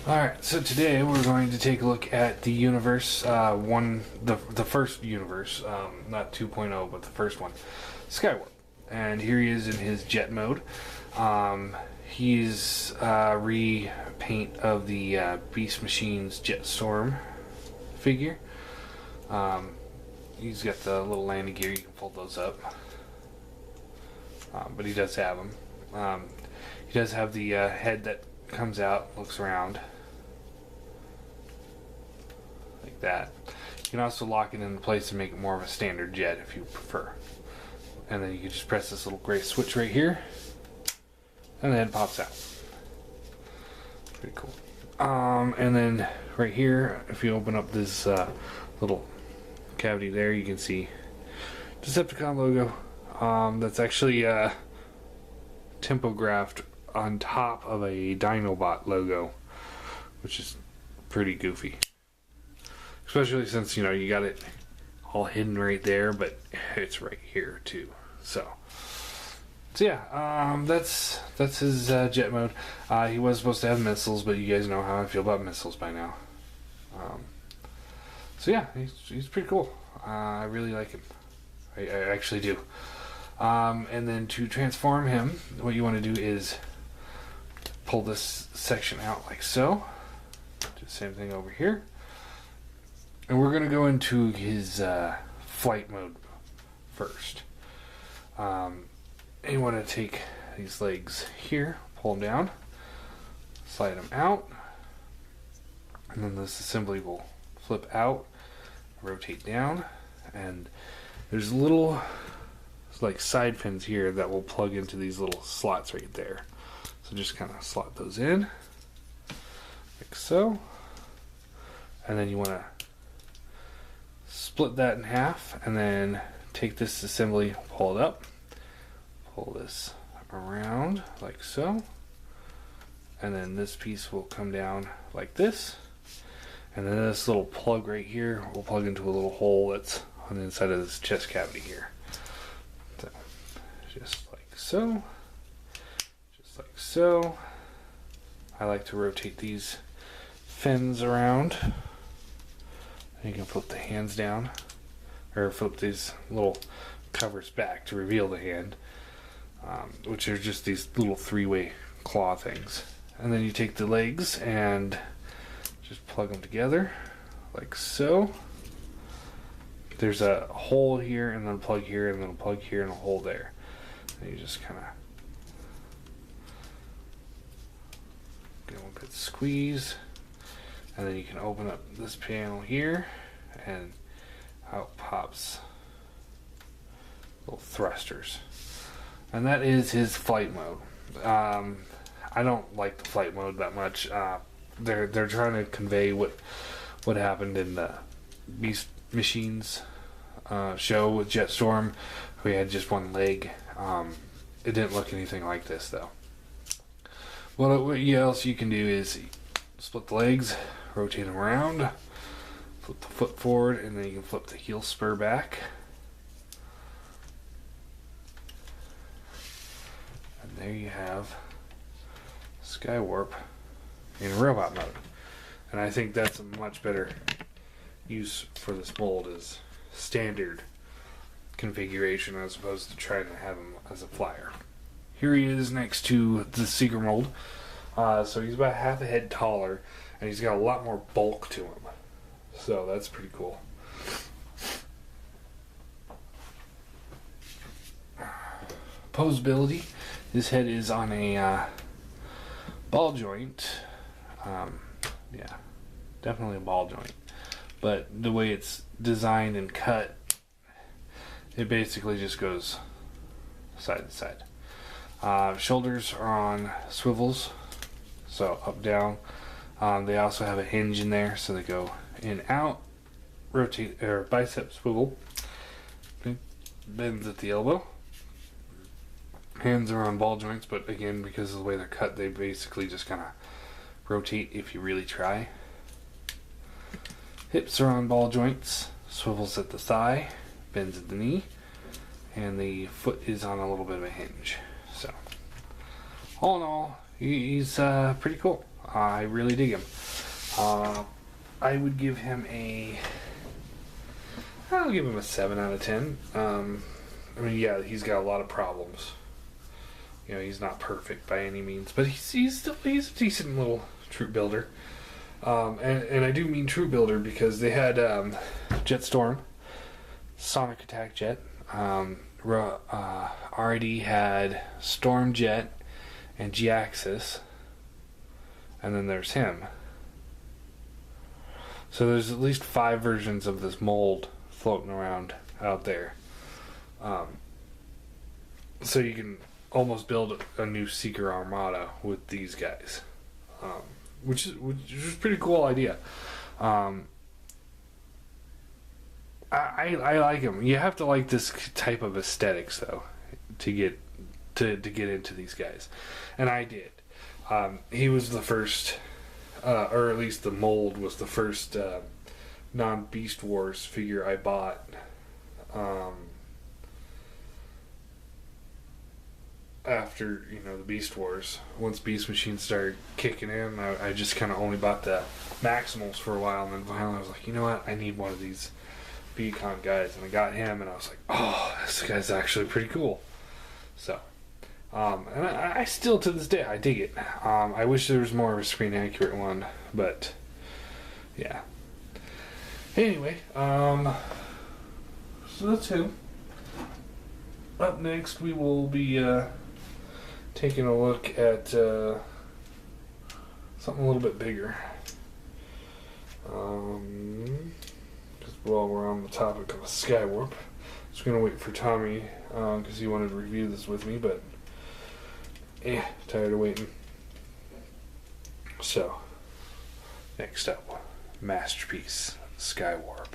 Alright, so today we're going to take a look at the universe, the first universe, not 2.0, but the first one, Skywarp. And here he is in his jet mode. He's repaint of the Beast Machine's Jetstorm figure. He's got the little landing gear, you can fold those up. But he does have them. He does have the head that comes out, looks around like that. You can also lock it into place and make it more of a standard jet if you prefer. And then you can just press this little gray switch right here, and the head pops out. Pretty cool. And then right here, if you open up this little cavity there, you can see Decepticon logo. That's actually typographed on top of a Dinobot logo, which is pretty goofy. Especially since, you got it all hidden right there, but it's right here too. So yeah, that's his jet mode. He was supposed to have missiles, but you guys know how I feel about missiles by now. So yeah, he's pretty cool. I really like him. I actually do. And then to transform him, what you want to do is pull this section out like so. Do the same thing over here. And we're going to go into his flight mode first. And you want to take these legs here, pull them down, slide them out, and then this assembly will flip out, rotate down, and there's little like side pins here that will plug into these little slots right there. So just kind of slot those in like so, and then you want to split that in half, and then take this assembly, pull it up, pull this around like so, and then this piece will come down like this, and then this little plug right here will plug into a little hole that's on the inside of this chest cavity here. So just like so, just like so. I like to rotate these fins around. You can flip the hands down, or flip these little covers back to reveal the hand, which are just these little three-way claw things. And then you take the legs and just plug them together like so. There's a hole here, and then a plug here, and then a plug here, and a hole there. And you just kind of get one good squeeze. And then you can open up this panel here, and out pops little thrusters. And that is his flight mode. I don't like the flight mode that much. They're trying to convey what happened in the Beast Machines show with Jetstorm. We had just one leg. It didn't look anything like this though. What else you can do is split the legs, rotate them around, flip the foot forward, and then you can flip the heel spur back. And there you have Skywarp in robot mode. And I think that's a much better use for this mold, is standard configuration as opposed to trying to have him as a flyer. Here he is next to the Seeker mold. So he's about half a head taller, and he's got a lot more bulk to him. So that's pretty cool. Posability. His head is on a ball joint. Yeah, definitely a ball joint. But the way it's designed and cut, it basically just goes side to side. Shoulders are on swivels, so up, down. They also have a hinge in there, so they go in, out, rotate, or bicep swivel, bends at the elbow. Hands are on ball joints, but again, because of the way they're cut, they basically just kind of rotate if you really try. Hips are on ball joints, swivels at the thigh, bends at the knee, and the foot is on a little bit of a hinge. So, all in all, he's pretty cool. I really dig him. I would give him I'll give him a 7 out of 10. I mean, yeah, he's got a lot of problems. You know, he's not perfect by any means, but he's a decent little troop builder. And I do mean troop builder because they had Jetstorm, Sonic Attack Jet. RD had Stormjet and G-Axis, and then there's him. So there's at least 5 versions of this mold floating around out there. So you can almost build a new Seeker Armada with these guys, which is a pretty cool idea. I like him. You have to like this type of aesthetics though to get into these guys, and I did. He was the first, or at least the mold was the first non-Beast Wars figure I bought. After, you know, the Beast Wars, once Beast Machine started kicking in, I just kind of only bought the Maximals for a while, and then finally I was like, you know what, I need one of these Beacon guys, and I got him, and I was like, oh, this guy's actually pretty cool. So, and I still, to this day, I dig it. I wish there was more of a screen accurate one, but yeah. Anyway, so that's him. Up next, we will be taking a look at something a little bit bigger. Because while we're on the topic of a Skywarp, I was going to wait for Tommy because he wanted to review this with me, but tired of waiting. So, next up, Masterpiece Skywarp.